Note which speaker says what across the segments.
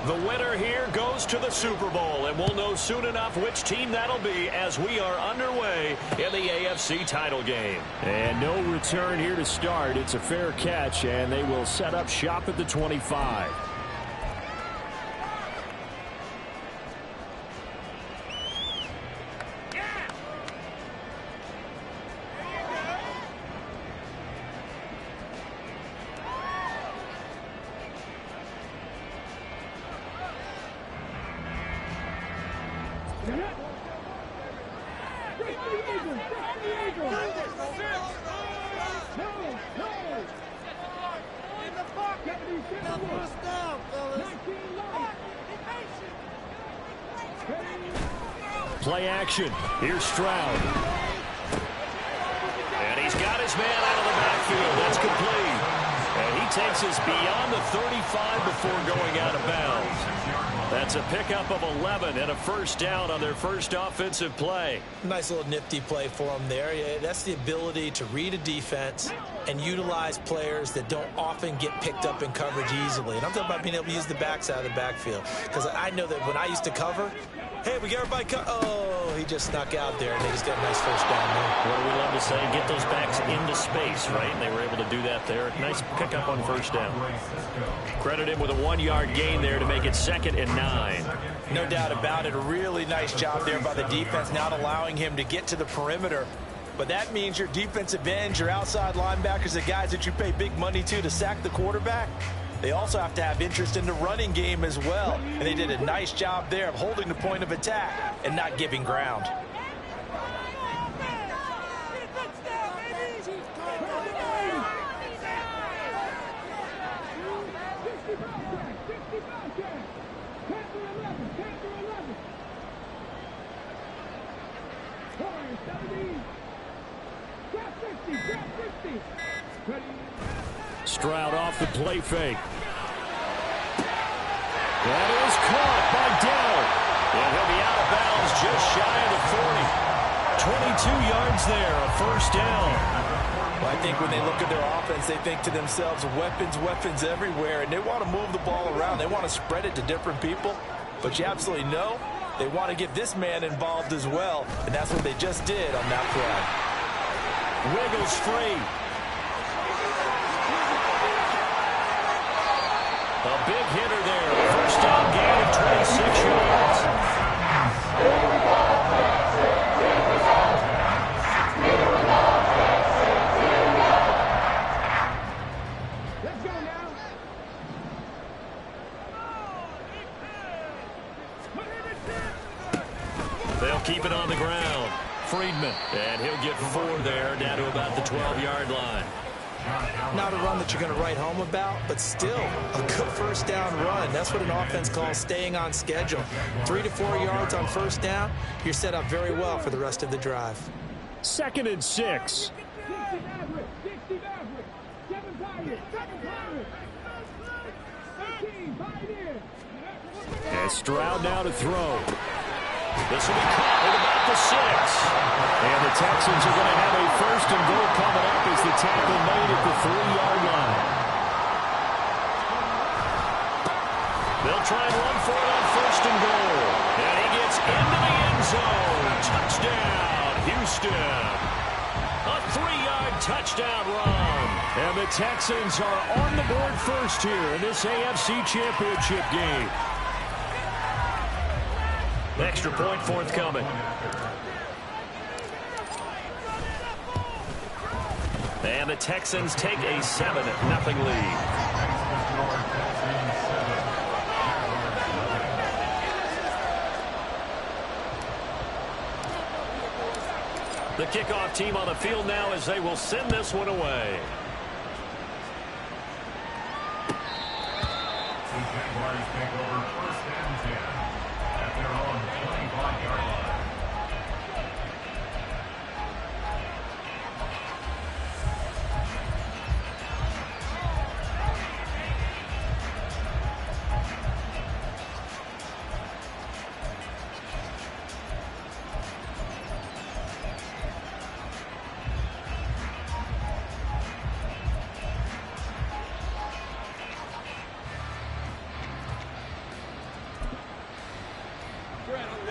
Speaker 1: The winner here goes to the Super Bowl, and we'll know soon enough which team that'll be as we are underway in the AFC title game.
Speaker 2: And no return here to start. It's a fair catch, and they will set up shop at the 25. Play action. Here's Stroud.
Speaker 1: And he's got his man out of the backfield. That's complete. And he takes us beyond the 35 before going out of bounds. That's a pickup of 11 and a first down on their first offensive play.
Speaker 3: Nice little nifty play for him there. Yeah, that's the ability to read a defense and utilize players that don't often get picked up in coverage easily. And I'm talking about being able to use the backs out of the backfield. Because I know that when I used to cover, hey, we got everybody oh, he just snuck out there, and they just got a nice first down there.
Speaker 1: What do we love to say? Get those backs into space, right? And they were able to do that there. Nice pickup on first down. Credit him with a 1-yard gain there to make it 2nd and 9.
Speaker 3: No doubt about it. A really nice job there by the defense, not allowing him to get to the perimeter. But that means your defensive ends, your outside linebackers, the guys that you pay big money to sack the quarterback, they also have to have interest in the running game as well. And they did a nice job there of holding the point of attack and not giving ground.
Speaker 2: Stroud off the play fake. That is caught by Dell.
Speaker 1: And he'll be out of bounds just shy of the 40. 22 yards there, a first down.
Speaker 3: Well, I think when they look at their offense, they think to themselves, weapons, weapons everywhere, and they want to move the ball around. They want to spread it to different people. But you absolutely know they want to get this man involved as well, and that's what they just did on that play.
Speaker 1: Wiggles free. A big hitter there. First down gain of 26 yards.
Speaker 4: Let's go now.
Speaker 1: They'll keep it on the ground. Friedman. And he'll get 4 there, down to about the 12-yard line.
Speaker 3: Not a run that you're going to write home about, but still a good first down run. That's what an offense calls staying on schedule. 3 to 4 yards on first down, you're set up very well for the rest of the drive.
Speaker 2: 2nd and 6. And Stroud now to throw.
Speaker 1: This will be caught at about the 6.
Speaker 2: And the Texans are going to have a first and goal coming up as the tackle made at the 3-yard line.
Speaker 1: They'll try and run for it on first and goal. And he gets into the end zone. Touchdown, Houston. A 3-yard touchdown run.
Speaker 2: And the Texans are on the board first here in this AFC Championship game.
Speaker 1: Extra point forthcoming. And the Texans take a 7-0 lead. The kickoff team on the field now as they will send this one away.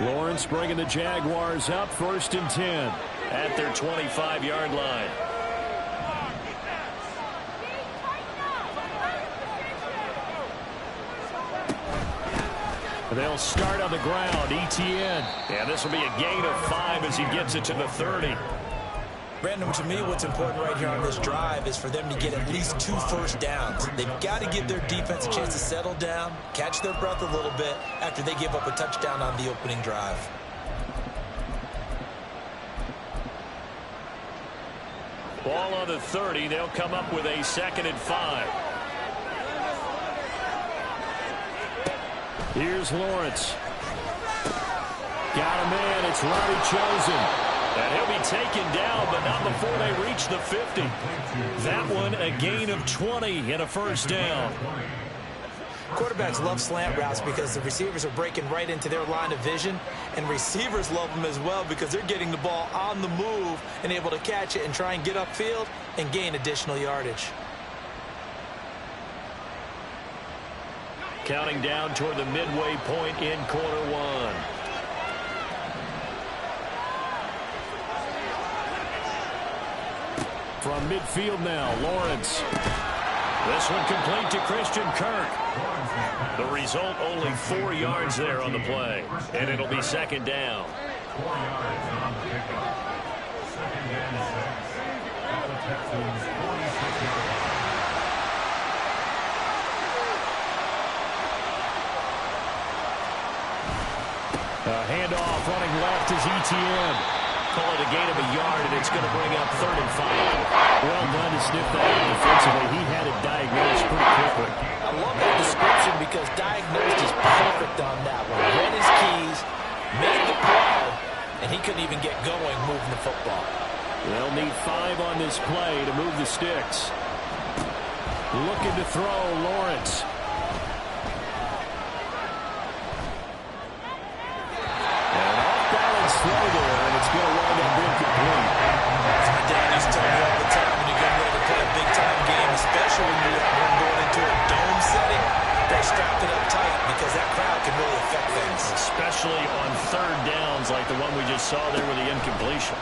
Speaker 2: Lawrence bringing the Jaguars up 1st and 10.
Speaker 1: At their 25-yard line.
Speaker 2: They'll start on the ground. Etienne.
Speaker 1: And this will be a gain of 5 as he gets it to the 30.
Speaker 3: Brandon, to me, what's important right here on this drive is for them to get at least 2 first downs. They've got to give their defense a chance to settle down, catch their breath a little bit after they give up a touchdown on the opening drive.
Speaker 1: Ball on the 30. They'll come up with a 2nd and 5.
Speaker 2: Here's Lawrence. Got a man. It's Robbie Chosen.
Speaker 1: And he'll be taken down, but not before they reach the 50. That one a gain of 20 and a 1st down.
Speaker 3: Quarterbacks love slant routes because the receivers are breaking right into their line of vision, and receivers love them as well because they're getting the ball on the move and able to catch it and try and get upfield and gain additional yardage.
Speaker 1: Counting down toward the midway point in quarter 1.
Speaker 2: From midfield now, Lawrence.
Speaker 1: This one complete to Christian Kirk. The result, only 4 yards there on the play. And it'll be 2nd down.
Speaker 2: Handoff running left is Etienne.
Speaker 1: Call it a gain of a yard, and it's going to bring up 3rd and 5.
Speaker 2: Well done to sniff that out defensively. He had it diagnosed pretty quickly.
Speaker 3: I love that description because diagnosed is perfect on that one. Read his keys, made the play, and he couldn't even get going moving the football.
Speaker 2: They'll need 5 on this play to move the sticks. Looking to throw, Lawrence. Throw there, and it's going to wind up incomplete.
Speaker 3: As my dad used to tell me all the time, when you get ready to play a big-time game, especially when you have one going into a dome setting, they strap it up tight because that crowd can really affect things.
Speaker 1: Especially on 3rd downs like the one we just saw there with the incompletion.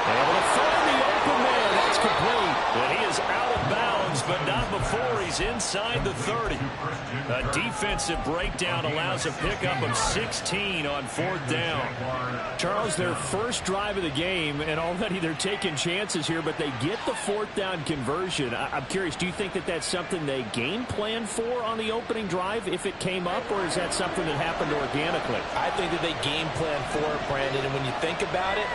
Speaker 2: Able to find the open man. That's complete.
Speaker 1: And he is out of bounds, but not before he's inside the 30. A defensive breakdown allows a pickup of 16 on 4th down.
Speaker 2: Charles, their first drive of the game, and already they're taking chances here, but they get the 4th down conversion. I'm curious, do you think that that's something they game plan for on the opening drive if it came up, or is that something that happened organically?
Speaker 3: I think that they game plan for it, Brandon, and when you think about it,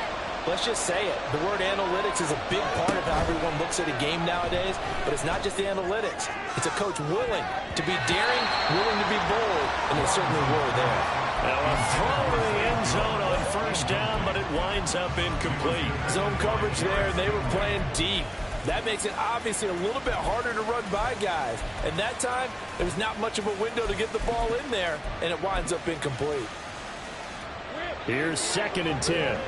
Speaker 3: let's just say it. The word analytics is a big part of how everyone looks at a game nowadays, but it's not just the analytics. It's a coach willing to be daring, willing to be bold, and they certainly were there.
Speaker 1: Now a throw to the end zone on 1st down, but it winds up incomplete.
Speaker 3: Zone coverage there, and they were playing deep. That makes it obviously a little bit harder to run by guys. And that time, there's not much of a window to get the ball in there, and it winds up incomplete.
Speaker 2: Here's 2nd and 10.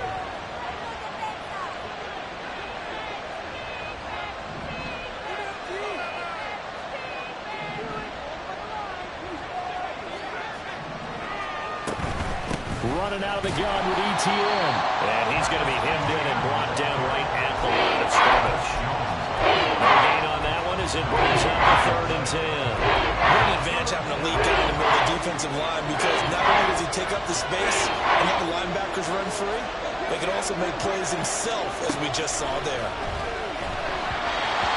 Speaker 2: Running out of the gun with Etienne.
Speaker 1: And he's going to be hemmed in and brought down right at the line of scrimmage. No gain on that one as it brings up the 3rd and 10.
Speaker 3: What an advantage having a lead guy in the middle of the defensive line because not only does he take up the space and let the linebackers run free, but he can also make plays himself, as we just saw there.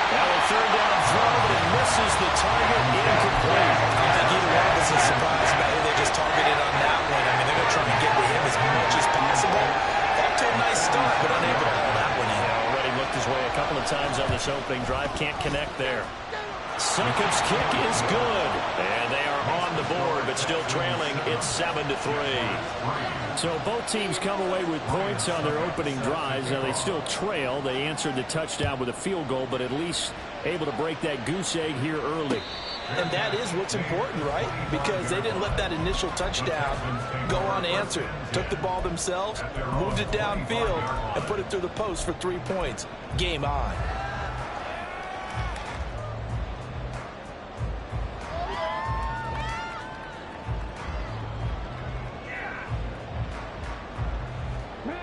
Speaker 1: Now a 3rd down throw, but it misses the target, incomplete.
Speaker 3: I don't think either one of us is surprised by who they just targeted on that one. I mean, they're going to try and get to him as much as possible. Off to a nice start, but unable to haul that one in.
Speaker 1: Already looked his way a couple of times on this opening drive. Can't connect there. Succop's kick is good. And they are on the board, but still trailing. It's 7-3.
Speaker 2: So both teams come away with points on their opening drives. Now they still trail. They answered the touchdown with a field goal, but at least able to break that goose egg here early.
Speaker 3: And that is what's important, right? Because they didn't let that initial touchdown go unanswered. Took the ball themselves, moved it downfield, and put it through the post for 3 points. Game on.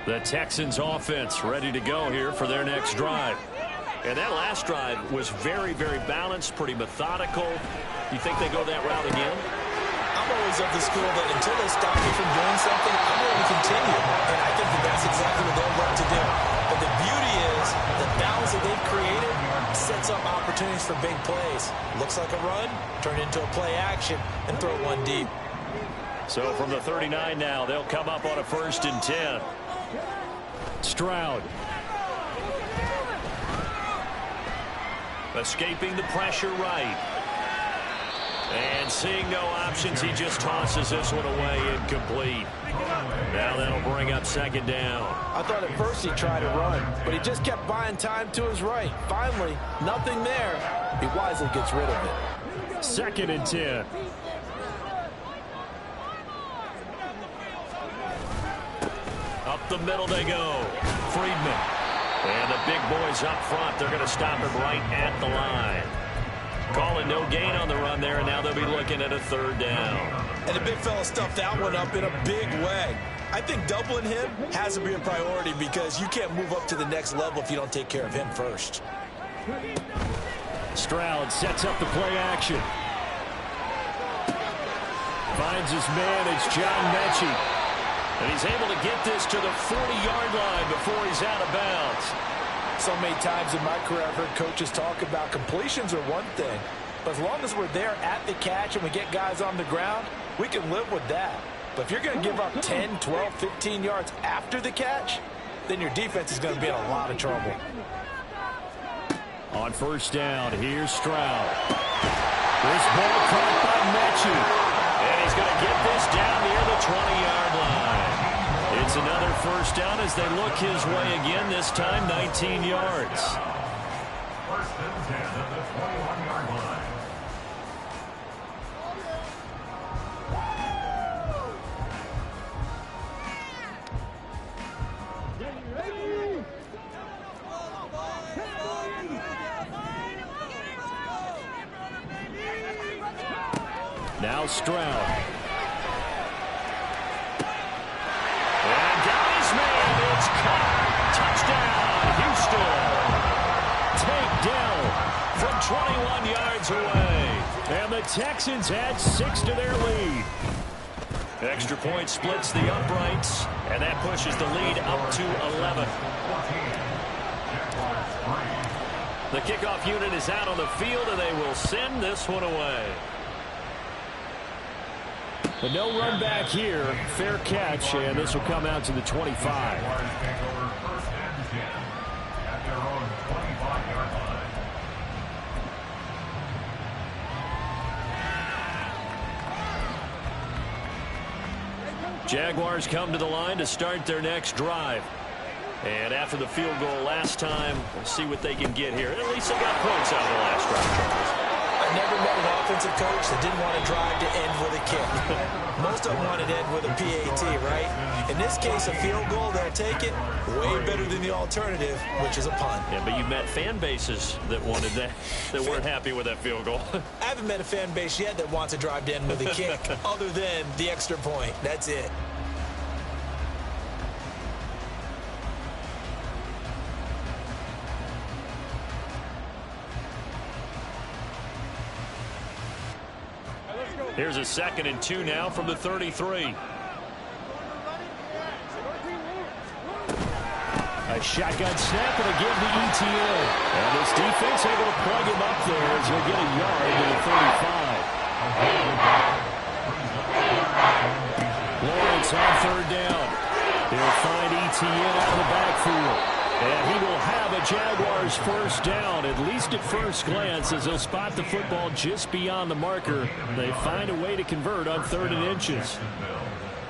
Speaker 1: The Texans offense ready to go here for their next drive. And that last drive was very, very balanced, pretty methodical. You think they go that route again?
Speaker 3: I'm always of the school that until they stop me from doing something, I'm going to continue. And I think that that's exactly what they'll learn to do. But the beauty is the balance that they've created sets up opportunities for big plays. Looks like a run, turn into a play action, and throw one deep.
Speaker 1: So from the 39 now, they'll come up on a 1st and 10.
Speaker 2: Stroud.
Speaker 1: Escaping the pressure right. And seeing no options, he just tosses this one away incomplete. Now that'll bring up 2nd down.
Speaker 3: I thought at first he tried to run, but he just kept buying time to his right. Finally, nothing there. He wisely gets rid of it.
Speaker 2: 2nd and 10.
Speaker 1: Up the middle they go. Friedman. And the big boys up front. They're going to stop him right at the line. Calling no gain on the run there, and now they'll be looking at a 3rd down.
Speaker 3: And the big fella stuffed that one up in a big way. I think doubling him has to be a priority because you can't move up to the next level if you don't take care of him first.
Speaker 2: Stroud sets up the play action. Finds his man. It's John Mechie.
Speaker 1: And he's able to get this to the 40-yard line before he's out of bounds.
Speaker 3: So many times in my career I've heard coaches talk about completions are one thing. But as long as we're there at the catch and we get guys on the ground, we can live with that. But if you're going to give up 10, 12, 15 yards after the catch, then your defense is going to be in a lot of trouble.
Speaker 2: On 1st down, here's Stroud. This ball caught by Mechie.
Speaker 1: And he's going to get this down near the 20-yard line. It's another 1st down as they look his way again, this time 19 yards.
Speaker 5: 1st and 10 at the 21-yard line.
Speaker 2: Now Stroud.
Speaker 1: And got his man. It's caught. Touchdown, Houston. Takedown from 21 yards away.
Speaker 2: And the Texans add 6 to their lead.
Speaker 1: Extra point splits the uprights, and that pushes the lead up to 11. The kickoff unit is out on the field, and they will send this one away.
Speaker 2: But no run back here. Fair catch, and this will come out to the 25.
Speaker 1: Jaguars come to the line to start their next drive. And after the field goal last time, we'll see what they can get here. At least they got points out of the last drive, Charles.
Speaker 3: I never met an offensive coach that didn't want to drive to end with a kick. Most of them wanted to end with a PAT, right? In this case, a field goal, they'll take it. Way better than the alternative, which is a punt.
Speaker 1: Yeah, but you met fan bases that wanted that, that weren't happy with that field goal.
Speaker 3: I haven't met a fan base yet that wants to drive to end with a kick other than the extra point. That's it.
Speaker 1: Here's a 2nd and 2 now from the 33.
Speaker 2: A shotgun snap and a give to ETN. And this defense able to plug him up there as he'll get a yard to the 35. Lawrence on 3rd down. He'll find ETN out of the backfield. And he will have a Jaguars 1st down, at least at first glance, as they'll spot the football just beyond the marker. They find a way to convert on 3rd and inches.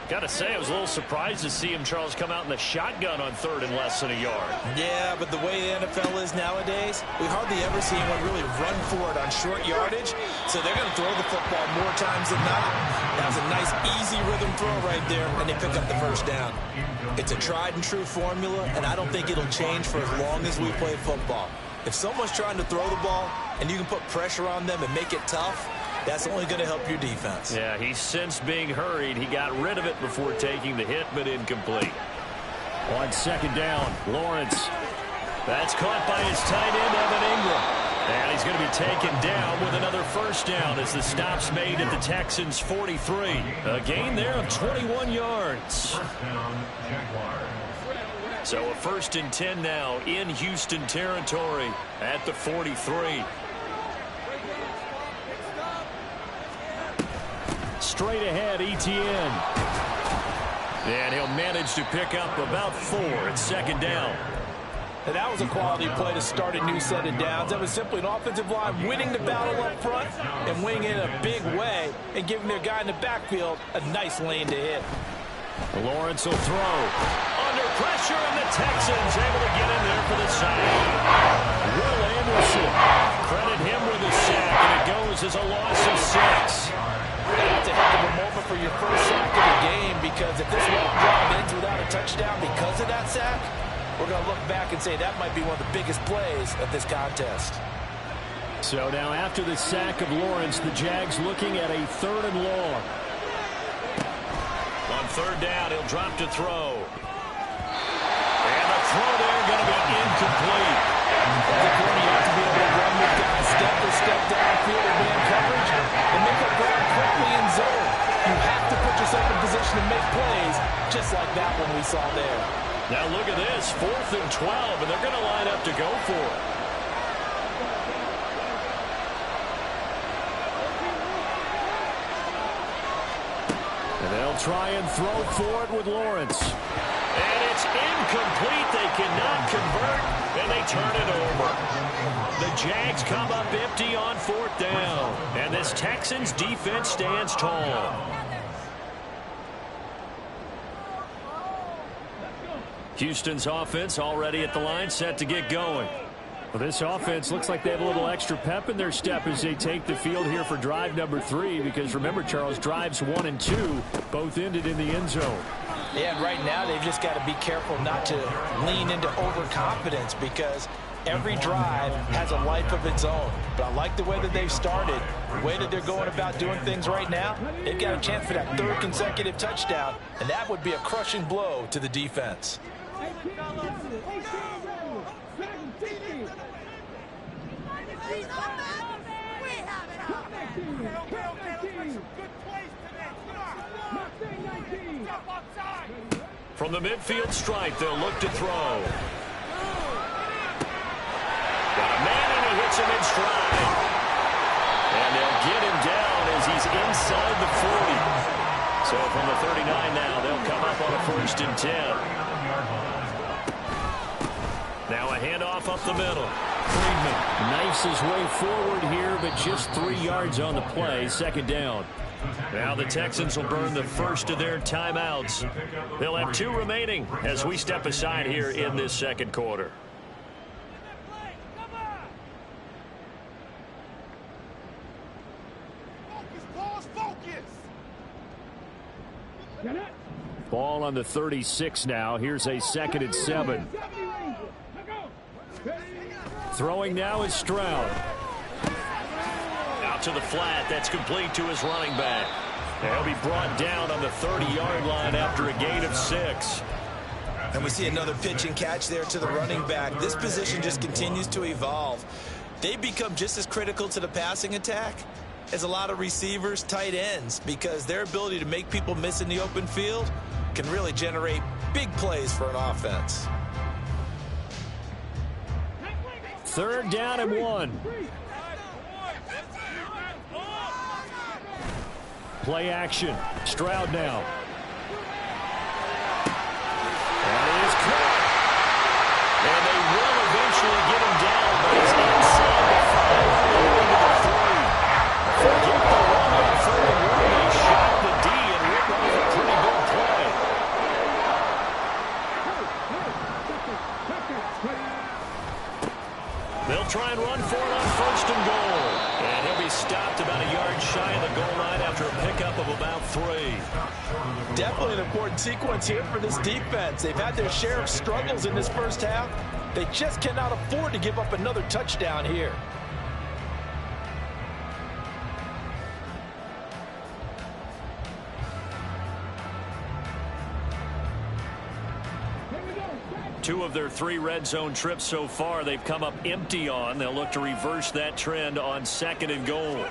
Speaker 1: Got to say, I was a little surprised to see him, Charles, come out in the shotgun on 3rd and less than a yard.
Speaker 3: Yeah, but the way the NFL is nowadays, we hardly ever see anyone really run for it on short yardage. So they're going to throw the football more times than not. That was a nice, easy rhythm throw right there, and they pick up the 1st down. It's a tried-and-true formula, and I don't think it'll change for as long as we play football. If someone's trying to throw the ball and you can put pressure on them and make it tough, that's only going to help your defense.
Speaker 1: Yeah, he's since being hurried. He got rid of it before taking the hit, but incomplete.
Speaker 2: On second down, Lawrence.
Speaker 1: That's caught by his tight end, Evan Ingram. And he's going to be taken down with another first down as the stop's made at the Texans' 43. A gain there of 21 yards. So a 1st and 10 now in Houston territory at the 43.
Speaker 2: Straight ahead, Etienne.
Speaker 1: And he'll manage to pick up about 4 at second down.
Speaker 3: And that was a quality play to start a new set of downs. That was simply an offensive line winning the battle up front and winning in a big way and giving their guy in the backfield a nice lane to hit.
Speaker 2: Lawrence will throw.
Speaker 1: Under pressure, and the Texans able to get in there for the sack.
Speaker 2: Will Anderson.
Speaker 1: Credit him with a sack, and it goes as a loss of 6.
Speaker 3: That's a heck of a moment for your first sack of the game, because if this long drive ends without a touchdown because of that sack, we're going to look back and say that might be one of the biggest plays of this contest.
Speaker 2: So now after the sack of Lawrence, the Jags looking at a 3rd and long.
Speaker 1: On 3rd down, he'll drop to throw. And the throw there going to be incomplete.
Speaker 3: As a corner, you have to be able to run with guys step to step downfield in man coverage and make up ground quickly in zone. You have to put yourself in position to make plays, just like that one we saw there.
Speaker 1: Now look at this, 4th and 12, and they're going to line up to go for it.
Speaker 2: And they'll try and throw for it with Lawrence.
Speaker 1: And it's incomplete. They cannot convert, and they turn it over. The Jags come up empty on 4th down, and this Texans defense stands tall. Houston's offense already at the line, set to get going.
Speaker 2: Well, this offense looks like they have a little extra pep in their step as they take the field here for drive number 3, because remember, Charles, drives 1 and 2 both ended in the end zone.
Speaker 3: Yeah, and right now they've just got to be careful not to lean into overconfidence, because every drive has a life of its own. But I like the way that they've started, the way that they're going about doing things right now. They've got a chance for that 3rd consecutive touchdown, and that would be a crushing blow to the defense.
Speaker 1: From the midfield stripe, they'll look to throw. Got a man, and he hits him in stride. And they'll get him down as he's inside the 40. So from the 39 now, they'll come up on a 1st and 10. Now a handoff up the middle.
Speaker 2: Friedman knifes his way forward here, but just 3 yards on the play. 2nd down.
Speaker 1: Now the Texans will burn the first of their timeouts. They'll have 2 remaining as we step aside here in this 2nd quarter.
Speaker 2: Ball on the 36 now. Here's a 2nd and 7. Throwing now is Stroud.
Speaker 1: Out to the flat. That's complete to his running back. He'll be brought down on the 30-yard line after a gain of 6.
Speaker 3: And we see another pitch and catch there to the running back. This position just continues to evolve. They become just as critical to the passing attack as a lot of receivers, tight ends, because their ability to make people miss in the open field can really generate big plays for an offense.
Speaker 2: 3rd down and 1. Play action. Stroud now.
Speaker 1: And he is caught. And they will eventually get him down, but he's inside the 5 into the 3. Forget the run on 3rd and 1. They shot the D and ripped off a pretty big play. They'll try and run for it on 1st and goal. And he'll be stopped about a yard shy of the goal line after a pickup of about 3.
Speaker 3: Definitely an important sequence here for this defense. They've had their share of struggles in this first half. They just cannot afford to give up another touchdown here.
Speaker 1: 2 of their 3 red zone trips so far they've come up empty on. They'll look to reverse that trend on 2nd and goal.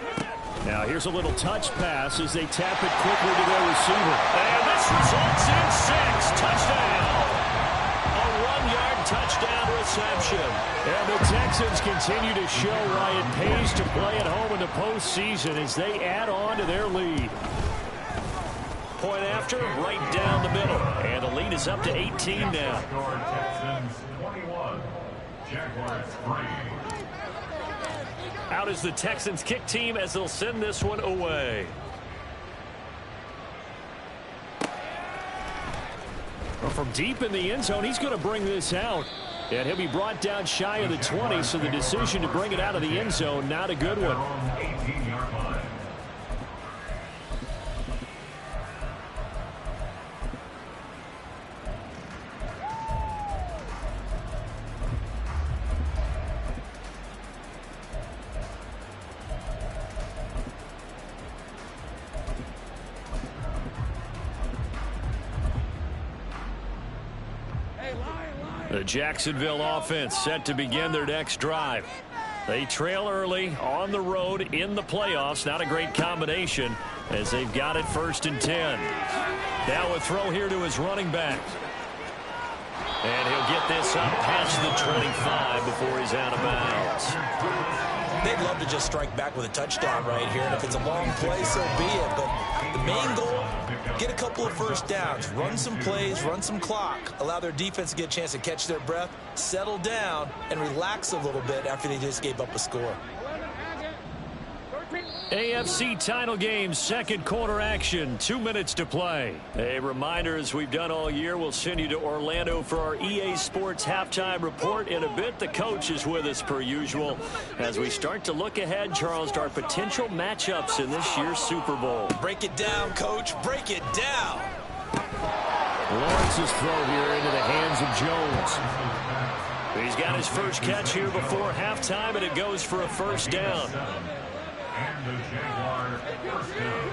Speaker 2: Now here's a little touch pass as they tap it quickly to their receiver.
Speaker 1: And this results in 6. Touchdown. A 1-yard touchdown reception.
Speaker 2: And the Texans continue to show why it pays to play at home in the postseason as they add on to their lead.
Speaker 1: Point after, right down the middle. And the lead is up to 18 now.
Speaker 5: Texans 21, Jaguars 3.
Speaker 1: Out is the Texans kick team as they'll send this one away.
Speaker 2: Well, from deep in the end zone, he's going to bring this out. And he'll be brought down shy of the 20, so the decision to bring it out of the end zone, not a good one.
Speaker 5: 18-yard line.
Speaker 1: The Jacksonville offense set to begin their next drive. They trail early on the road in the playoffs. Not a great combination as they've got it 1st and 10. Now a throw here to his running back. And he'll get this up past the 25 before he's out of bounds.
Speaker 3: They'd love to just strike back with a touchdown right here, and if it's a long play, so be it. But the main goal, get a couple of first downs, run some plays, run some clock, allow their defense to get a chance to catch their breath, settle down, and relax a little bit after they just gave up a score.
Speaker 1: AFC title game, 2nd quarter action, 2 minutes to play. A reminder, as we've done all year, we'll send you to Orlando for our EA Sports halftime report in a bit. The coach is with us per usual as we start to look ahead, Charles, to our potential matchups in this year's Super Bowl.
Speaker 3: Break it down, coach. Break it down.
Speaker 2: Lawrence's throw here into the hands of Jones.
Speaker 1: He's got his first catch here before halftime, and it goes for a 1st down.
Speaker 5: And the Jaguar 1st down.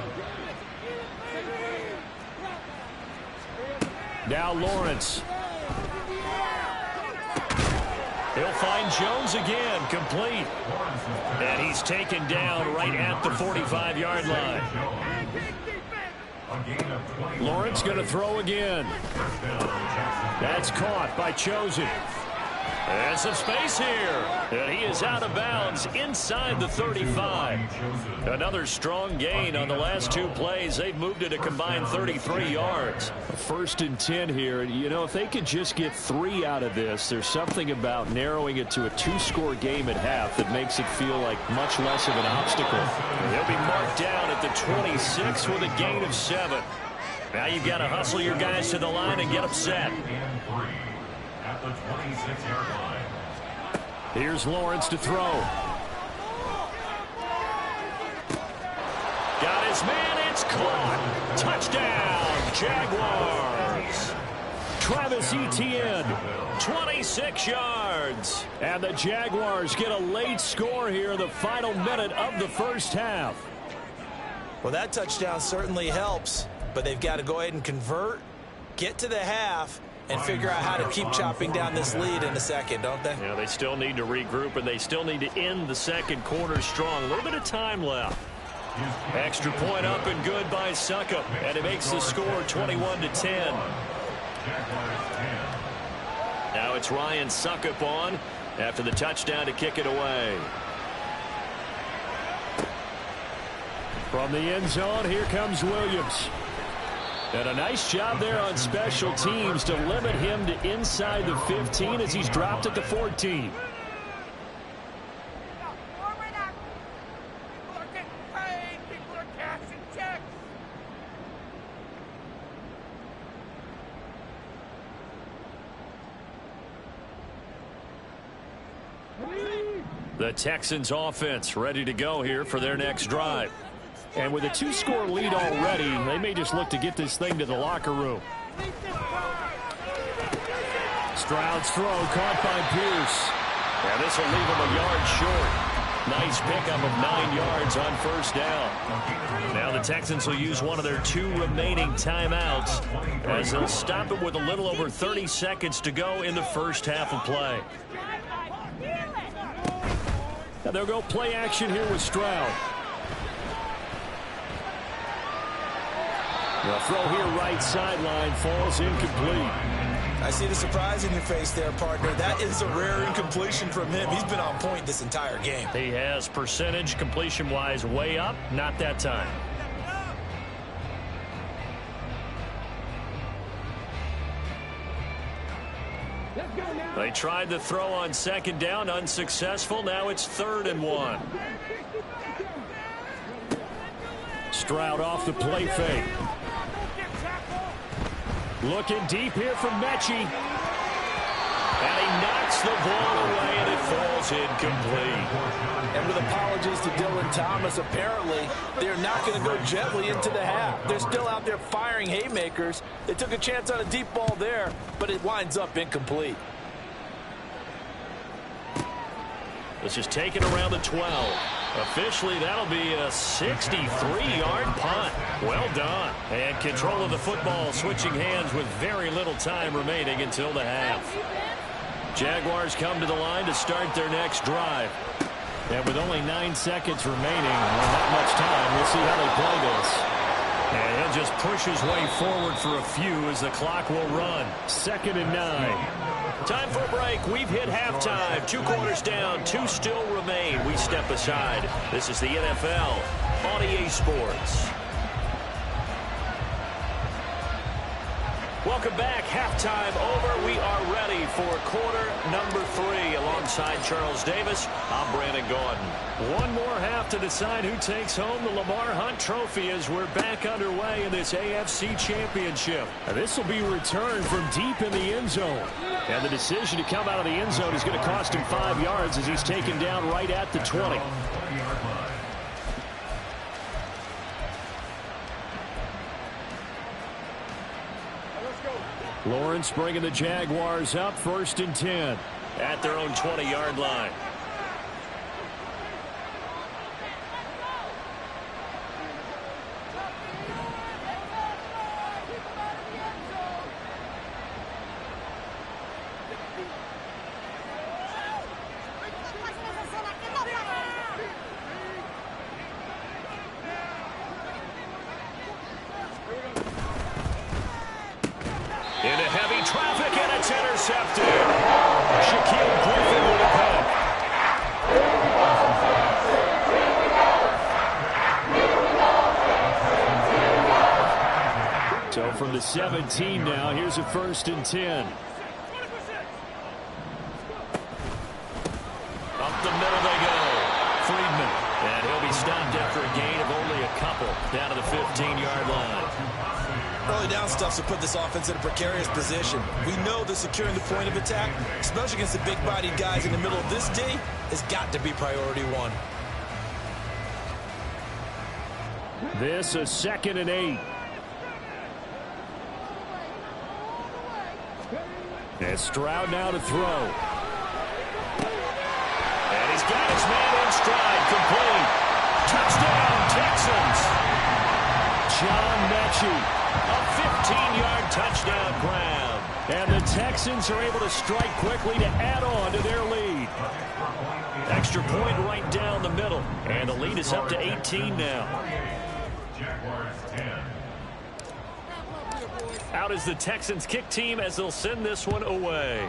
Speaker 2: Now Lawrence.
Speaker 1: He'll find Jones again, complete. And he's taken down right at the 45-yard line.
Speaker 2: Lawrence going to throw again. That's caught by Chosen.
Speaker 1: And some space here. And he is out of bounds inside the 35. Another strong gain on the last 2 plays. They've moved it a combined 33 yards.
Speaker 2: 1st and 10 here. You know, if they could just get 3 out of this, there's something about narrowing it to a 2-score game at half that makes it feel like much less of an obstacle.
Speaker 1: He'll be marked down at the 26 with a gain of 7. Now you've got to hustle your guys to the line and get them set.
Speaker 5: At the 26-yard line.
Speaker 2: Here's Lawrence to throw.
Speaker 1: Got his man. It's caught. Touchdown, Jaguars.
Speaker 2: Travis Etienne.
Speaker 1: 26 yards.
Speaker 2: And the Jaguars get a late score here in the final minute of the 1st half.
Speaker 3: Well, that touchdown certainly helps, but they've got to go ahead and convert, get to the half, and figure out how to keep chopping down this lead in the 2nd, don't they?
Speaker 1: Yeah, they still need to regroup, and they still need to end the 2nd quarter strong. A little bit of time left. Extra point up and good by Suckup, and it makes the score 21-10. Now it's Ryan Suckup on after the touchdown to kick it away.
Speaker 2: From the end zone, here comes Williams. And a nice job there on special teams to limit him to inside the 15 as he's dropped at the 14.
Speaker 1: The Texans offense ready to go here for their next drive.
Speaker 2: And with a 2-score lead already, they may just look to get this thing to the locker room. Stroud's throw caught by Pierce.
Speaker 1: Yeah, this will leave him a yard short. Nice pickup of 9 yards on first down. Now the Texans will use one of their 2 remaining timeouts as they'll stop it with a little over 30 seconds to go in the first half of play.
Speaker 2: Now they'll go play action here with Stroud. The throw here right sideline falls incomplete.
Speaker 3: I see the surprise in your face there, partner. That is a rare incompletion from him. He's been on point this entire game.
Speaker 1: He has percentage completion-wise way up. Not that time. They tried the throw on second down, unsuccessful. Now it's 3rd and 1.
Speaker 2: Stroud off the play fake. Looking deep here from Mechie.
Speaker 1: And he knocks the ball away, and it falls incomplete.
Speaker 3: And with apologies to Dylan Thomas, apparently they're not going to go gently into the half. They're still out there firing haymakers. They took a chance on a deep ball there, but it winds up incomplete.
Speaker 1: This is taken around the 12. Officially, that'll be a 63-yard punt. Well done. And control of the football switching hands with very little time remaining until the half. Jaguars come to the line to start their next drive.
Speaker 2: And with only 9 seconds remaining, not much time, we'll see how they play this.
Speaker 1: And he'll just push his way forward for a few as the clock will run.
Speaker 2: 2nd and 9.
Speaker 1: Time for a break. We've hit halftime. 2 quarters down. 2 still remain. We step aside. This is the NFL on EA Sports. Welcome back. Halftime over. We are ready for quarter number 3. Alongside Charles Davis, I'm Brandon Gaudin.
Speaker 2: One more half to decide who takes home the Lamar Hunt Trophy as we're back underway in this AFC Championship. Now, this will be returned from deep in the end zone. And the decision to come out of the end zone is going to cost him 5 yards as he's taken down right at the 20. Lawrence bringing the Jaguars up, 1st and 10.
Speaker 1: At their own 20-yard line. Into heavy traffic, and it's intercepted. Shaquille Griffin with a punt.
Speaker 2: So from the 17 now, here's a 1st and 10.
Speaker 1: Up the middle they go. Friedman. And he'll be stopped after a gain of only a couple down to the 15-yard line.
Speaker 3: Early down stuff to put this offense in a precarious position. We know that securing the point of attack, especially against the big-bodied guys in the middle of this D, has got to be priority 1.
Speaker 2: This a 2nd and 8. And Stroud now to throw.
Speaker 1: And he's got his man in stride, complete. Touchdown, Texans.
Speaker 2: John Mechie.
Speaker 1: A 15-yard touchdown grab.
Speaker 2: And the Texans are able to strike quickly to add on to their lead.
Speaker 1: Extra point right down the middle. And the lead is up to 18 now.
Speaker 5: Jaguars 10.
Speaker 1: Out is the Texans kick team as they'll send this one away.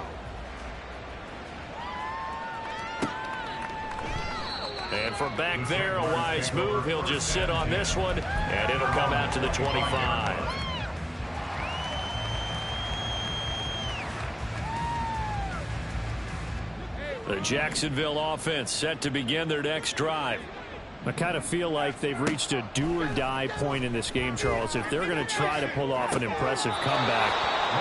Speaker 1: And from back there, a wise move. He'll just sit on this one, and it'll come out to the 25. The Jacksonville offense set to begin their next drive.
Speaker 2: I kind of feel like they've reached a do-or-die point in this game, Charles. If they're going to try to pull off an impressive comeback,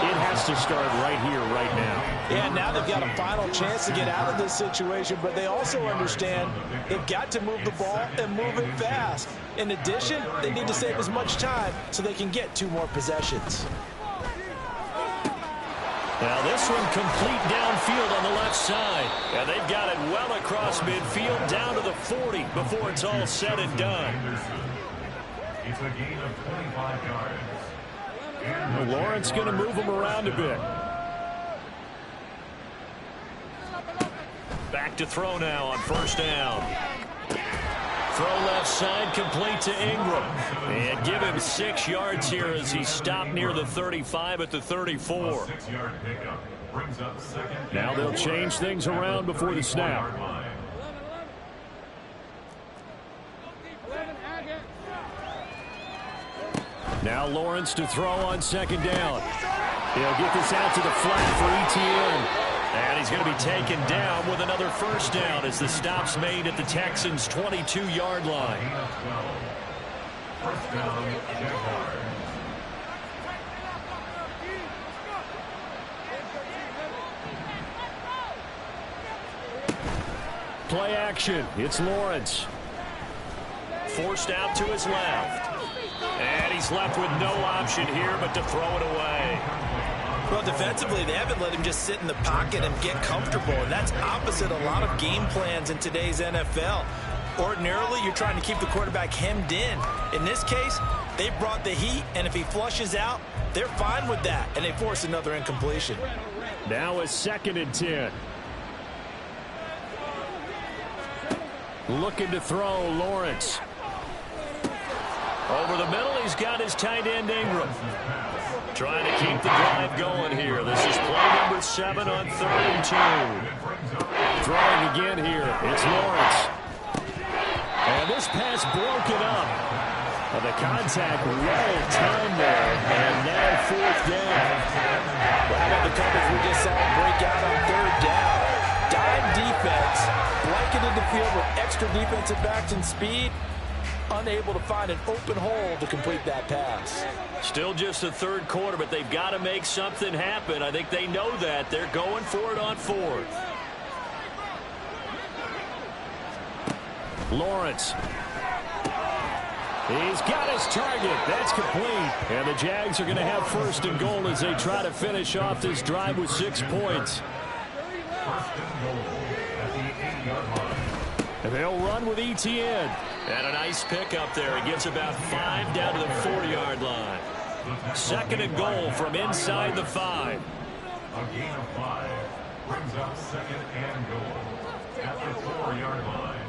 Speaker 2: it has to start right here, right now.
Speaker 3: Yeah, now they've got a final chance to get out of this situation, but they also understand they've got to move the ball and move it fast. In addition, they need to save as much time so they can get 2 more possessions.
Speaker 1: Now this one complete downfield on the left side. And they've got it well across midfield down to the 40 before it's all said and done.
Speaker 5: It's a gain of 25 yards.
Speaker 2: Well, Lawrence going to move him around a bit.
Speaker 1: Back to throw now on first down. Throw left side complete to Ingram. And give him 6 yards here as he stopped near the 35 at the 34.
Speaker 5: 6-yard pickup brings up second.
Speaker 2: Now they'll change things around before the snap. Now Lawrence to throw on second down. He'll get this out to the flat for ETN.
Speaker 1: And he's going to be taken down with another first down as the stop's made at the Texans' 22-yard line.
Speaker 5: First down, Jaguars.
Speaker 2: Play action. It's Lawrence.
Speaker 1: Forced out to his left. And he's left with no option here but to throw it away.
Speaker 3: Well, defensively, they haven't let him just sit in the pocket and get comfortable, and that's opposite a lot of game plans in today's NFL. Ordinarily, you're trying to keep the quarterback hemmed in. In this case, they brought the heat, and if he flushes out, they're fine with that, and they force another incompletion.
Speaker 2: Now a 2nd and 10. Looking to throw, Lawrence.
Speaker 1: Over the middle, he's got his tight end Ingram. Trying to keep the drive going here. This is play number 7 on 3rd and 2.
Speaker 2: Throwing again here. It's Lawrence. And this pass broken up. Well, the contact well timed there. And now 4th down.
Speaker 3: Well, how about the coverage we just saw break out on 3rd down? Dime defense, blanketed the field with extra defensive backs and speed. Unable to find an open hole to complete that pass.
Speaker 1: Still just the 3rd quarter, but they've got to make something happen. I think they know that. They're going for it on 4th.
Speaker 2: Lawrence. He's got his target. That's complete. And the Jags are going to have 1st and goal as they try to finish off this drive with 6 points.
Speaker 5: 1st and goal at the 8-yard line.
Speaker 2: And they'll run with ETN.
Speaker 1: And a nice pickup there. He gets about 5 down to the 4-yard line. 2nd and goal from inside the 5.
Speaker 5: A gain of 5 brings up 2nd and goal at the 4-yard line.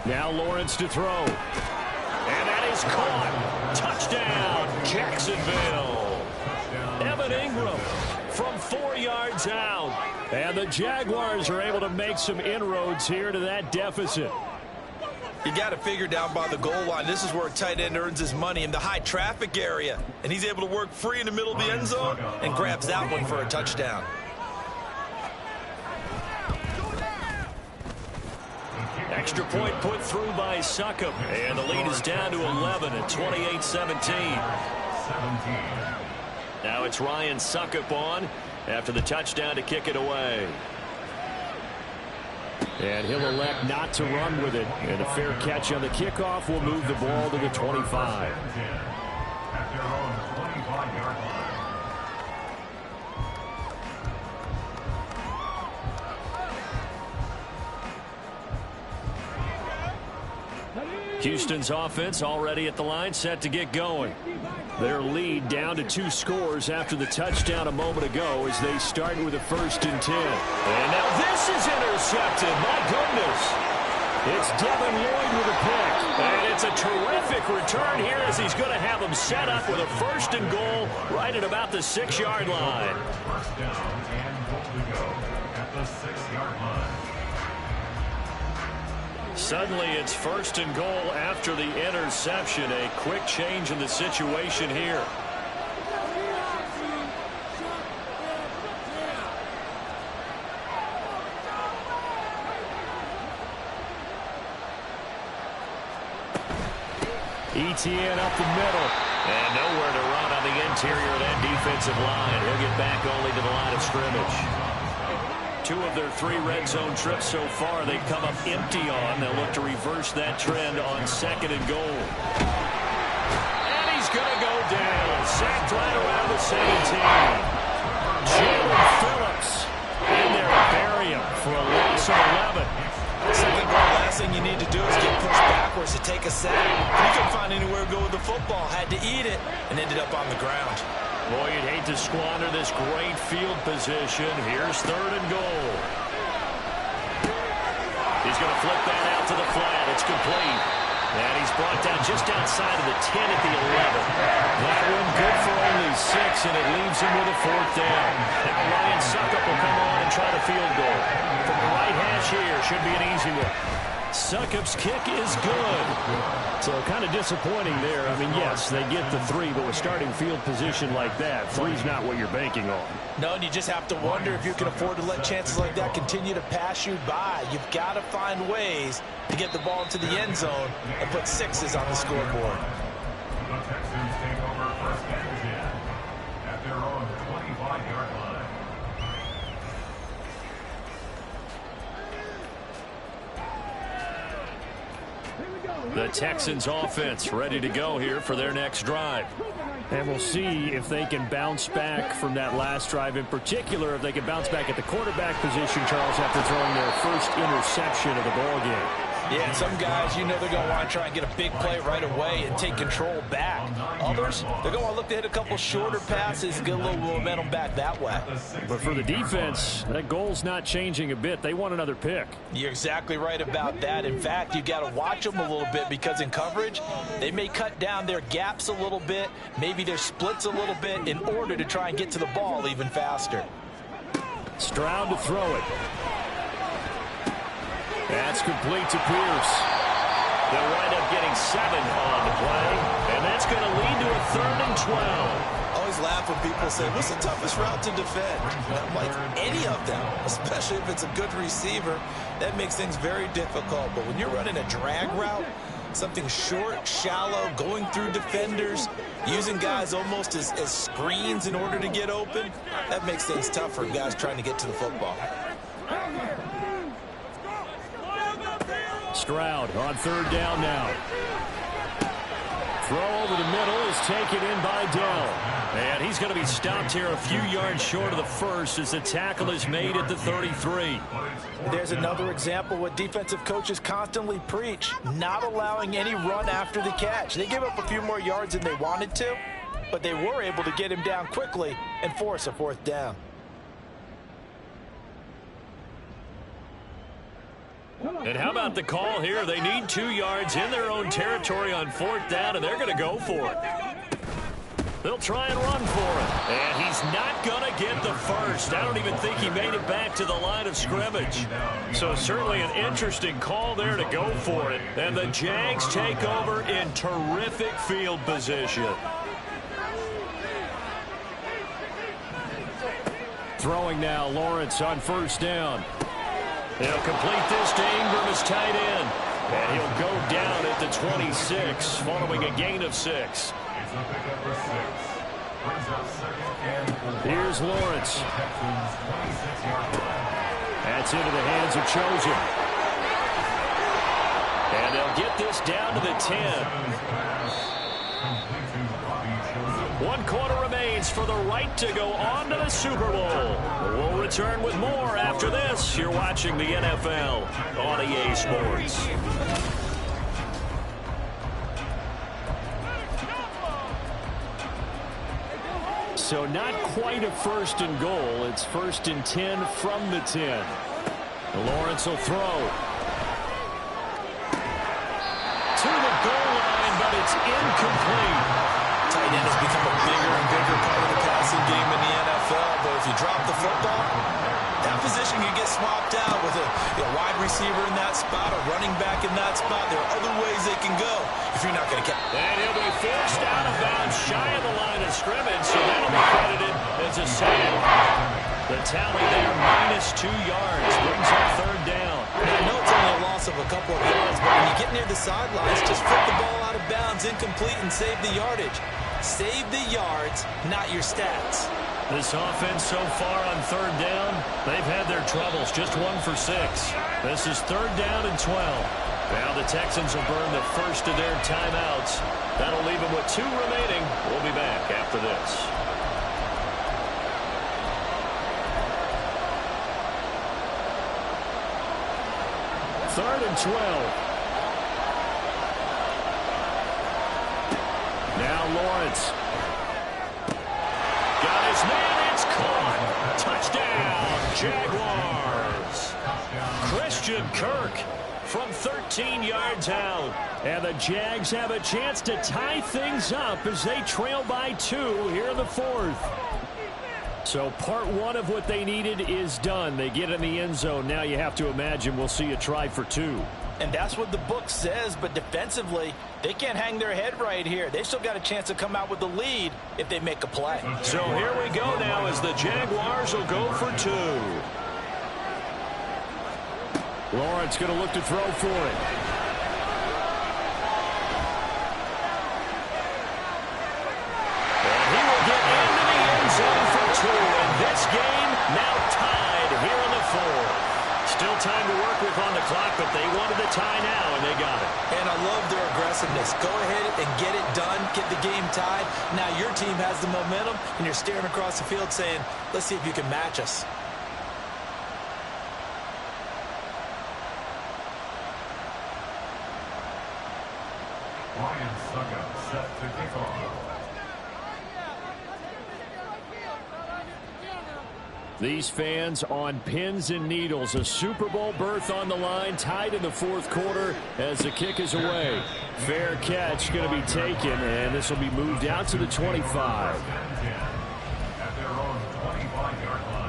Speaker 2: Now Lawrence to throw.
Speaker 1: And that is caught. Touchdown, Jacksonville. Evan Ingram from 4 yards out.
Speaker 2: And the Jaguars are able to make some inroads here to that deficit.
Speaker 3: You got to figure down by the goal line. This is where a tight end earns his money in the high traffic area. And he's able to work free in the middle of the end zone and grabs that one for a touchdown.
Speaker 1: Extra point put through by Succop. And the lead is down to 11 at 28-17. Now it's Ryan Succop on after the touchdown to kick it away.
Speaker 2: And he'll elect not to run with it. And a fair catch on the kickoff will move the ball to the 25.
Speaker 5: At their own 25-yard line.
Speaker 2: Houston's offense already at the line, set to get going. Their lead down to 2 scores after the touchdown a moment ago as they start with a 1st and 10.
Speaker 1: And now this is intercepted. My goodness.
Speaker 2: It's Devin Lloyd with a pick.
Speaker 1: And it's a terrific return here as he's going to have them set up with a 1st and goal right at about the 6-yard line.
Speaker 5: 1st down and goal to go at the 6-yard line.
Speaker 1: Suddenly it's 1st and goal after the interception. A quick change in the situation here.
Speaker 2: ETN up the middle.
Speaker 1: And nowhere to run on the interior of that defensive line. He'll get back only to the line of scrimmage. 2 of their 3 red zone trips so far they've come up empty on. They'll look to reverse that trend on 2nd and goal. And he's going to go down. Sacked right around the 17.
Speaker 3: take a sack. He couldn't find anywhere to go with the football. Had to eat it and ended up on the ground.
Speaker 1: Boy, you'd hate to squander this great field position. Here's 3rd and goal. He's going to flip that out to the flat. It's complete. And he's brought down just outside of the 10 at the 11. That one good for only 6, and it leaves him with a 4th down. Now Ryan Succop will come on and try the field goal. From the right hash here, should be an easy one. Succop's kick is good.
Speaker 2: So kind of disappointing there. I mean, yes, they get the 3, but with starting field position like that, 3's not what you're banking on.
Speaker 3: No, and you just have to wonder if you can afford to let chances like that continue to pass you by. You've got to find ways to get the ball into the end zone and put 6s on the scoreboard.
Speaker 5: The Texans take over 1st and 10 at their own 25-yard line.
Speaker 1: The Texans offense ready to go here for their next drive.
Speaker 2: And we'll see if they can bounce back from that last drive. In particular, if they can bounce back at the quarterback position, Charles, after throwing their first interception of the ball game.
Speaker 3: Yeah, and some guys, you know they're going to want to try and get a big play right away and take control back. Others, they're going to look to hit a couple shorter passes, get a little momentum back that way.
Speaker 2: But for the defense, that goal's not changing a bit. They want another pick.
Speaker 3: You're exactly right about that. In fact, you got to watch them a little bit because in coverage, they may cut down their gaps a little bit, maybe their splits a little bit in order to try and get to the ball even faster.
Speaker 2: Stroud to throw it. That's complete to Pierce.
Speaker 1: They'll wind up getting 7 on the play, and that's going to lead to a 3rd and 12.
Speaker 3: I always laugh when people say, what's the toughest route to defend? I'm like, any of them, especially if it's a good receiver. That makes things very difficult. But when you're running a drag route, something short, shallow, going through defenders, using guys almost as screens in order to get open, that makes things tough for guys trying to get to the football.
Speaker 2: Stroud on 3rd down now. Throw over the middle is taken in by Dell.
Speaker 1: And he's going to be stopped here a few yards short of the 1st as the tackle is made at the 33.
Speaker 3: There's another example what defensive coaches constantly preach, not allowing any run after the catch. They gave up a few more yards than they wanted to, but they were able to get him down quickly and force a 4th down.
Speaker 1: And how about the call here? They need 2 yards in their own territory on 4th down, and they're going to go for it. They'll try and run for it. And he's not going to get the 1st. I don't even think he made it back to the line of scrimmage. So certainly an interesting call there to go for it. And the Jags take over in terrific field position.
Speaker 2: Throwing now, Lawrence on 1st down.
Speaker 1: He'll complete this to Ingram as tight end. And he'll go down at the 26 following a gain of 6.
Speaker 5: It's a pickup for 6. Brings up 2nd and 4.
Speaker 2: Here's Lawrence.
Speaker 5: Texans 26-yard line.
Speaker 2: That's into the hands of Chosen.
Speaker 1: And they'll get this down to the 10. 1 quarter remains for the right to go on to the Super Bowl. We'll return with more after this. You're watching the NFL on EA Sports.
Speaker 2: So not quite a 1st and goal. It's 1st and 10 from the 10. Lawrence will throw.
Speaker 1: To the goal line, but it's incomplete.
Speaker 3: Tight end has become a bigger and bigger part of the passing game in the NFL, but if you drop the football, that position can get swapped out with a wide receiver in that spot, a running back in that spot. There are other ways they can go if you're not going to catch.
Speaker 1: And he'll be forced out of bounds shy of the line of scrimmage, so that'll be credited as a sack. The tally there, -2 yards, brings up 3rd down.
Speaker 3: I know it's only a loss of a couple of yards, but when you get near the sidelines, just flip the ball out of bounds, incomplete, and save the yardage. Save the yards, not your stats.
Speaker 1: This offense so far on 3rd down, they've had their troubles. Just 1 for 6. This is 3rd down and 12. Now the Texans will burn the first of their timeouts. That'll leave them with 2 remaining. We'll be back after this.
Speaker 2: 3rd and 12. Now Lawrence.
Speaker 1: Got his man. It's caught. Touchdown, Jaguars. Christian Kirk from 13 yards out.
Speaker 2: And the Jags have a chance to tie things up as they trail by 2 here in the 4th. So part 1 of what they needed is done. They get in the end zone. Now you have to imagine we'll see a try for 2.
Speaker 3: And that's what the book says, but defensively, they can't hang their head right here. They still got a chance to come out with the lead if they make a play.
Speaker 1: So here we go now as the Jaguars will go for 2.
Speaker 2: Lawrence going to look to throw for it.
Speaker 1: And he will get into the end zone for 2. And this game now tied here in the 4th. Still time to work with on the clock, but they wanted the tie now, and they got it.
Speaker 3: And I love their aggressiveness. Go ahead and get it done, get the game tied. Now your team has the momentum, and you're staring across the field saying, let's see if you can match us.
Speaker 5: Ryan Suckup set to kick off.
Speaker 2: These fans on pins and needles. A Super Bowl berth on the line, tied in the 4th quarter as the kick is away. Fair catch going to be taken, and this will be moved out to the 25.
Speaker 5: At their own 25-yard line.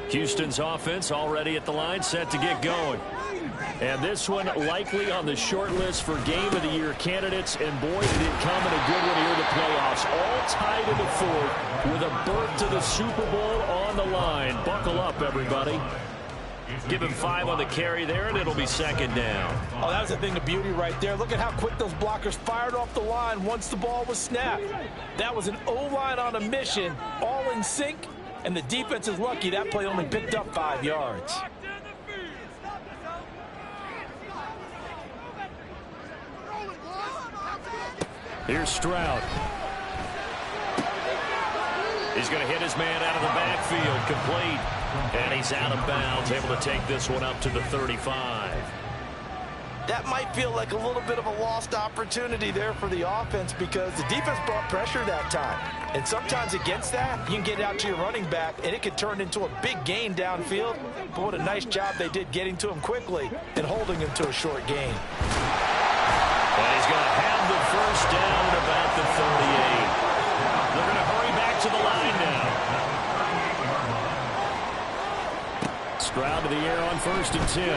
Speaker 2: Houston's offense already at the line, set to get going. And this one likely on the short list for Game of the Year candidates. And boy, did it come in a good one here in the playoffs. All tied in the 4th with a berth to the Super Bowl on the line. Buckle up, everybody.
Speaker 1: Give him 5 on the carry there, and it'll be 2nd down.
Speaker 3: Oh, that was a thing of beauty right there. Look at how quick those blockers fired off the line once the ball was snapped. That was an O-line on a mission, all in sync. And the defense is lucky that play only picked up 5 yards.
Speaker 2: Here's Stroud.
Speaker 1: He's going to hit his man out of the backfield, complete. And he's out of bounds, able to take this one up to the 35.
Speaker 3: That might feel like a little bit of a lost opportunity there for the offense because the defense brought pressure that time. And sometimes against that, you can get out to your running back, and it could turn into a big gain downfield. But what a nice job they did getting to him quickly and holding him to a short gain.
Speaker 1: And he's going to have the first down at about the 38. They're going to hurry back to the line now.
Speaker 2: Stroud to the air on 1st and 10.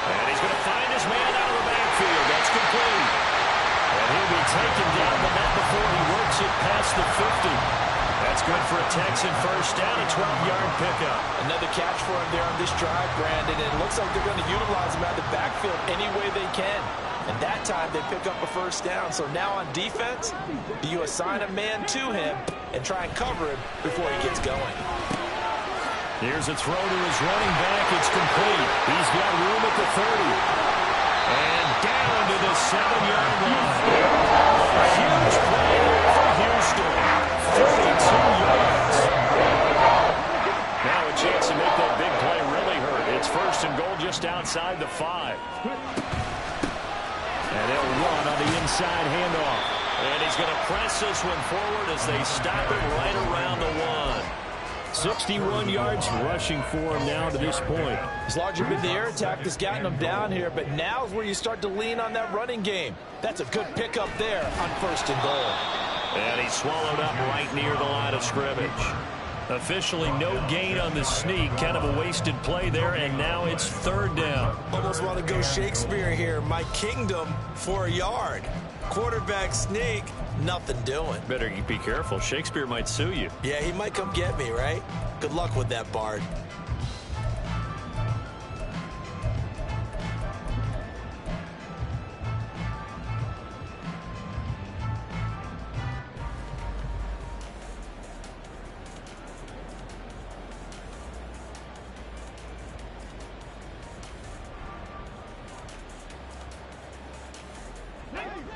Speaker 1: And he's going to find his man out of the backfield. That's complete. And he'll be taken down the net before he works it past the 50. That's good for a Texan first down, a 12-yard pickup.
Speaker 3: Another catch for him there on this drive, Brandon. And it looks like they're going to utilize him out of the backfield any way they can. And that time they pick up a first down. So now on defense, you assign a man to him and try and cover him before he gets going.
Speaker 2: Here's a throw to his running back. It's complete. He's got room at the 30.
Speaker 1: And down to the 7-yard line. A huge play for Houston. 32 yards. Now a chance to make that big play really hurt. It's 1st and goal just outside the 5.
Speaker 2: And they'll run on the inside handoff.
Speaker 1: And he's going to press this one forward as they stop it right around the 1.
Speaker 2: 61 yards rushing for him now to this point.
Speaker 3: It's largely been the air attack that's gotten them down here, but now is where you start to lean on that running game. That's a good pickup there on 1st and goal.
Speaker 1: And he's swallowed up right near the line of scrimmage.
Speaker 2: Officially no gain on the sneak. Kind of a wasted play there, and now it's 3rd down.
Speaker 3: Almost want to go Shakespeare here. My kingdom for a yard. Quarterback sneak, nothing doing.
Speaker 1: Better be careful. Shakespeare might sue you.
Speaker 3: Yeah, he might come get me, right? Good luck with that, Bard.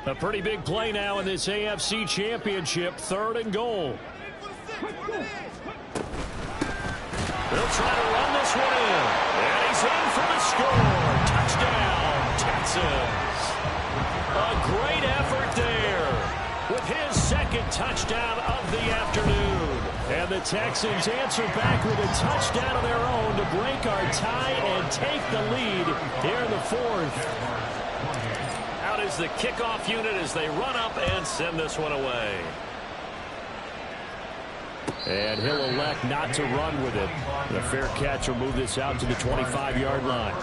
Speaker 2: A pretty big play now in this AFC Championship. 3rd and goal.
Speaker 1: They'll try to run this one in. And he's in for the score. Touchdown, Texans. A great effort there with his 2nd touchdown of the afternoon.
Speaker 2: And the Texans answer back with a touchdown of their own to break our tie and take the lead here in the 4th.
Speaker 1: Out is the kickoff unit as they run up and send this one away.
Speaker 2: And he'll elect not to run with it. The fair catch will move this out to the 25-yard line.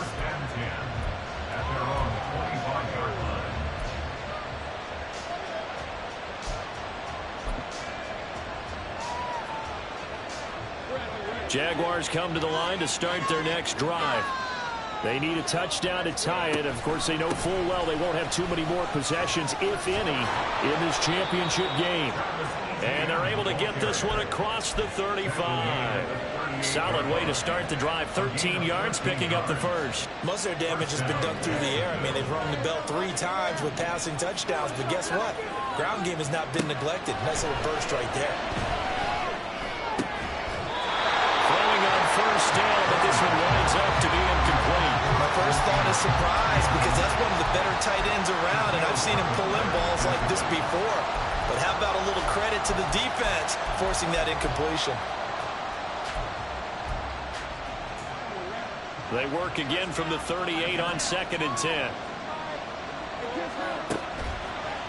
Speaker 2: Jaguars come to the line to start their next drive. They need a touchdown to tie it. Of course, they know full well they won't have too many more possessions, if any, in this championship game.
Speaker 1: And they're able to get this one across the 35. Solid way to start the drive. 13 yards, picking up the first.
Speaker 3: Most of their damage has been done through the air. I mean, they've rung the bell 3 times with passing touchdowns. But guess what? Ground game has not been neglected. Nice little burst right there.
Speaker 1: Throwing on first down, but this one winds up to be incomplete.
Speaker 3: My first thought is surprise because that's one of the better tight ends around, and I've seen him pull in balls like this before. But how about a little credit to the defense forcing that incompletion?
Speaker 1: They work again from the 38 on 2nd and 10.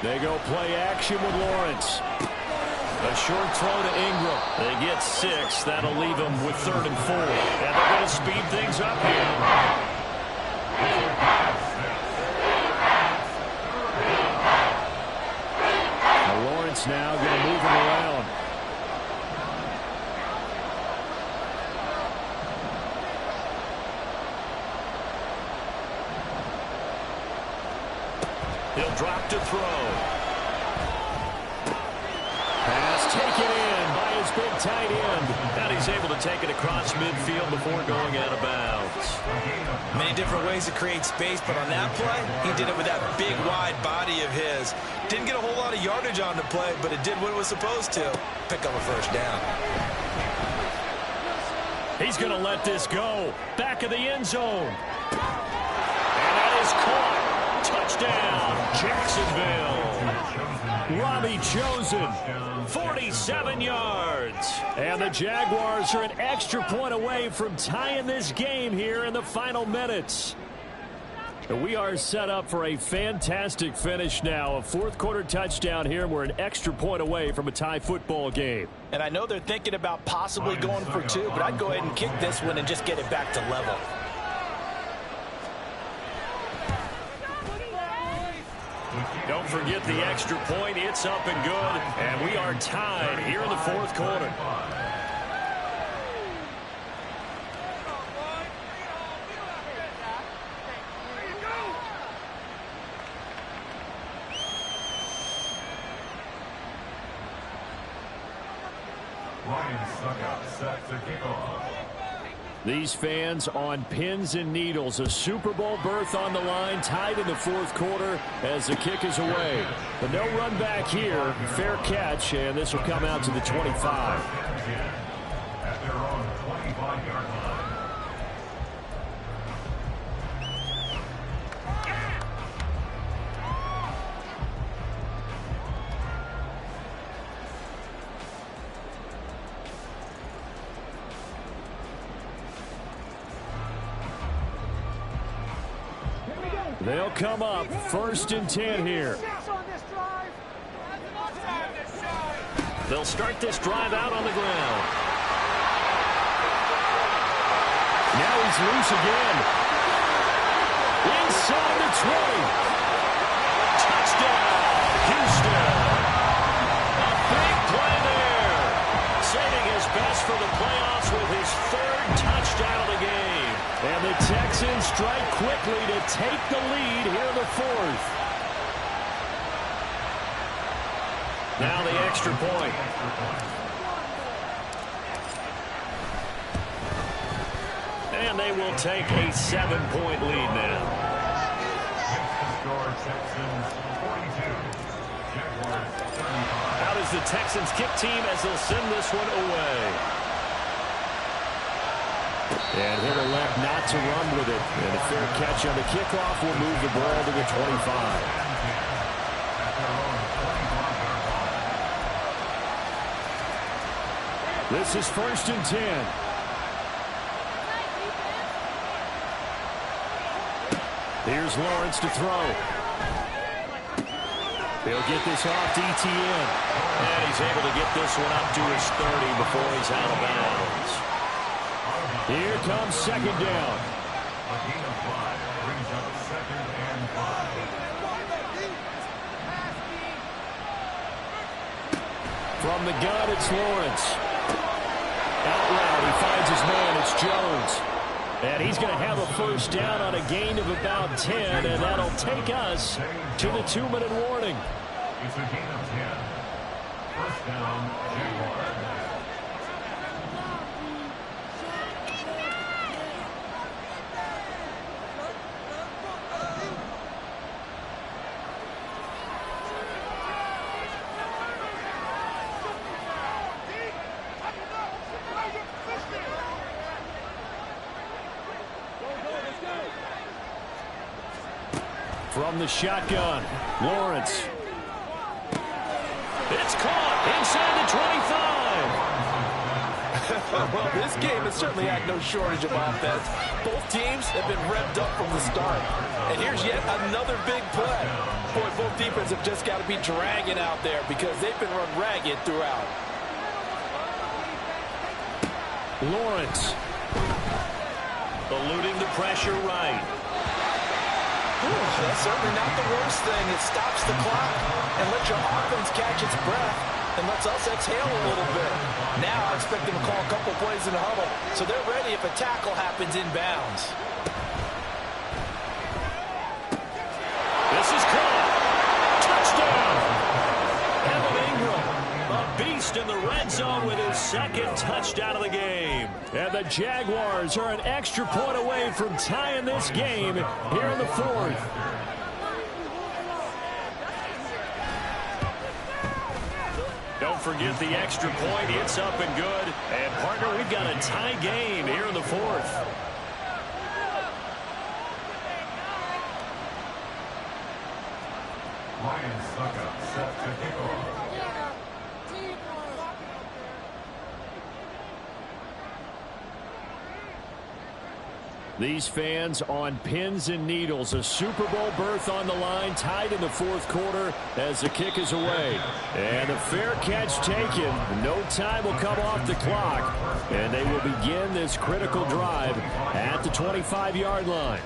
Speaker 2: They go play action with Lawrence. A short throw to Ingram.
Speaker 1: They get 6. That'll leave them with 3rd and 4. And they're going to speed things up here.
Speaker 2: Lawrence now going to move him around.
Speaker 1: He'll drop to throw.
Speaker 2: Pass taken in by his big tight end.
Speaker 1: And he's able to take it across midfield before going out of bounds.
Speaker 3: Many different ways to create space, but on that play, he did it with that big, wide body of his. Didn't get a whole lot of yardage on the play, but it did what it was supposed to. Pick up a first down.
Speaker 2: He's going to let this go. Back of the end zone. And that is caught. Touchdown, Jacksonville. Robbie Chosen, 47 yards. And the Jaguars are an extra point away from tying this game here in the final minutes. We are set up for a fantastic finish now. A 4th quarter touchdown here. We're an extra point away from a tie football game.
Speaker 3: And I know they're thinking about possibly going for 2, but I'd go ahead and kick this one and just get it back to level.
Speaker 1: Don't forget the extra point. It's up and good. And we are tied here in the 4th quarter.
Speaker 2: These fans on pins and needles. A Super Bowl berth on the line, tied in the 4th quarter as the kick is away. But no run back here. Fair catch, and this will come out to the 25.
Speaker 5: At their own 25-yard line.
Speaker 2: They'll come up 1st and 10 here.
Speaker 1: They'll start this drive out on the ground.
Speaker 2: Now he's loose again. Inside the 20.
Speaker 1: Touchdown, Houston. A big play there. Saving his best for the playoffs with his 3rd touchdown of the game.
Speaker 2: And the Texans strike quickly to take the lead here in the 4th.
Speaker 1: Now the extra point. And they will take a 7-point lead now.
Speaker 5: Score Texans 42.
Speaker 1: Out is the Texans kick team as they'll send this one away.
Speaker 2: And he'll elect not to run with it. And a fair catch on the kickoff will move the ball to the 25. This is 1st and 10. Here's Lawrence to throw. He'll get this off to ETN.
Speaker 1: And he's able to get this one up to his 30 before he's out of bounds.
Speaker 2: Here comes 2nd down.
Speaker 5: A gain of 5 brings up 2nd and 5.
Speaker 2: From the gun, it's Lawrence. Out route, he finds his man. It's Jones. And he's going to have a 1st down on a gain of about 10, and that'll take us to the 2-minute warning.
Speaker 5: It's a gain of 10. 1st down, Jaguars.
Speaker 2: From the shotgun, Lawrence.
Speaker 1: It's caught inside the 25.
Speaker 3: Well, this game has certainly had no shortage of offense. Both teams have been revved up from the start. And here's yet another big play. Boy, both defenses have just got to be dragging out there because they've been run ragged throughout.
Speaker 2: Lawrence.
Speaker 1: Eluding the pressure right.
Speaker 3: That's certainly not the worst thing. It stops the clock and lets your offense catch its breath and lets us exhale a little bit. Now I expect them to call a couple plays in the huddle so they're ready if a tackle happens inbounds.
Speaker 1: This is caught. Touchdown. Evan Ingram, a beast in the red zone with his 2nd touchdown of the game.
Speaker 2: And the Jaguars are an extra point away from tying this game here in the 4th.
Speaker 1: Don't forget the extra point. It's up and good. And, partner, we've got a tie game here in the 4th.
Speaker 5: Ryan Suckup set to kick off.
Speaker 2: These fans on pins and needles. A Super Bowl berth on the line, tied in the 4th quarter as the kick is away. And a fair catch taken. No time will come off the clock. And they will begin this critical drive at the 25-yard line.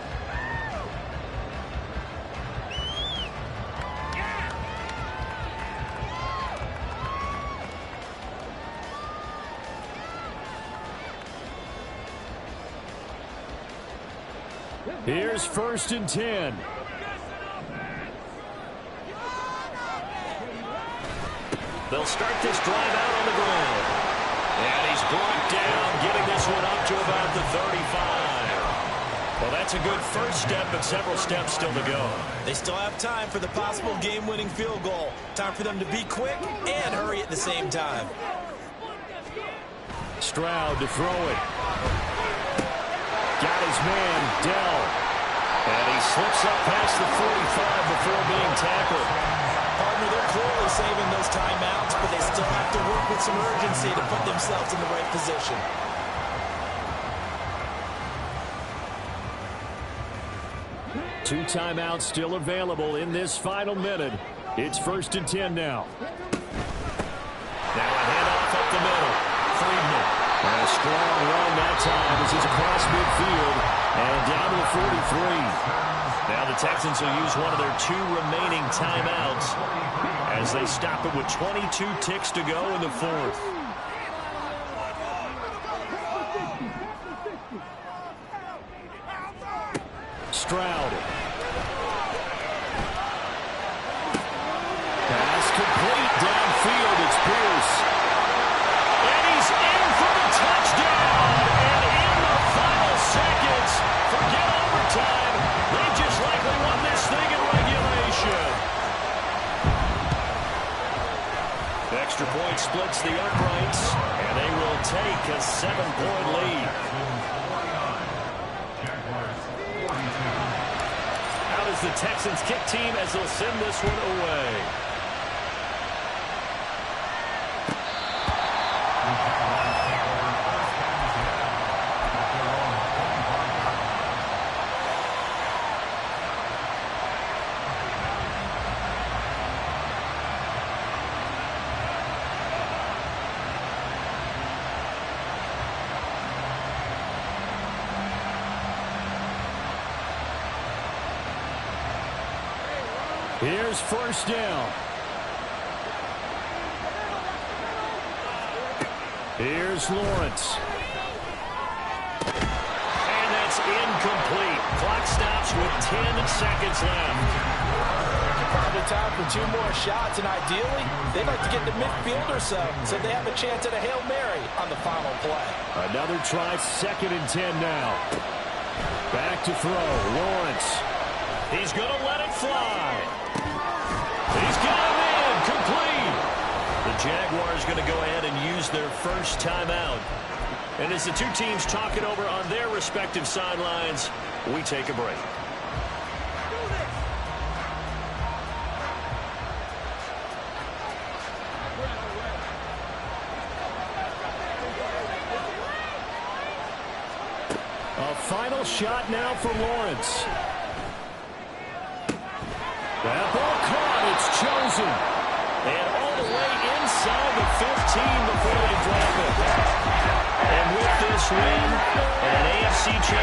Speaker 2: Here's 1st and 10.
Speaker 1: They'll start this drive out on the ground. And he's brought down, getting this one up to about the 35. Well, that's a good first step, but several steps still to go.
Speaker 3: They still have time for the possible game-winning field goal. Time for them to be quick and hurry at the same time.
Speaker 2: Stroud to throw it. Got his man, Dell.
Speaker 1: And he slips up past the 45 before being tackled.
Speaker 3: Partner, they're clearly saving those timeouts, but they still have to work with some urgency to put themselves in the right position.
Speaker 2: Two timeouts still available in this final minute. It's 1st and 10 now.
Speaker 1: Now a handoff up the middle. Friedman.
Speaker 2: And a strong run that time as he's across midfield and down to the 43.
Speaker 1: Now the Texans will use one of their 2 remaining timeouts as they stop it with 22 ticks to go in the 4th.
Speaker 2: Stroud. Pass complete downfield. It's Pierce.
Speaker 1: And he's in for the touchdown. And in the final seconds, forget overtime. They just likely won this thing in regulation. the uprights, and they will take a 7-point lead. Out is the Texans kick team as they'll send this one away.
Speaker 2: Here's first down. Here's Lawrence.
Speaker 1: And that's incomplete. Clock stops with 10 seconds left.
Speaker 3: Probably time for 2 more shots, and ideally, they'd like to get the midfield or so they have a chance at a Hail Mary on the final play.
Speaker 2: Another try, 2nd and 10 now. Back to throw, Lawrence.
Speaker 1: He's going to let it fly. He's got him in, complete. The Jaguars going to go ahead and use their first timeout. And as the two teams talk it over on their respective sidelines, we take a break.
Speaker 2: A final shot now for Lawrence. That ball caught. It's chosen.
Speaker 1: And all the way inside the 15 before they drop it. And with this win, an AFC championship.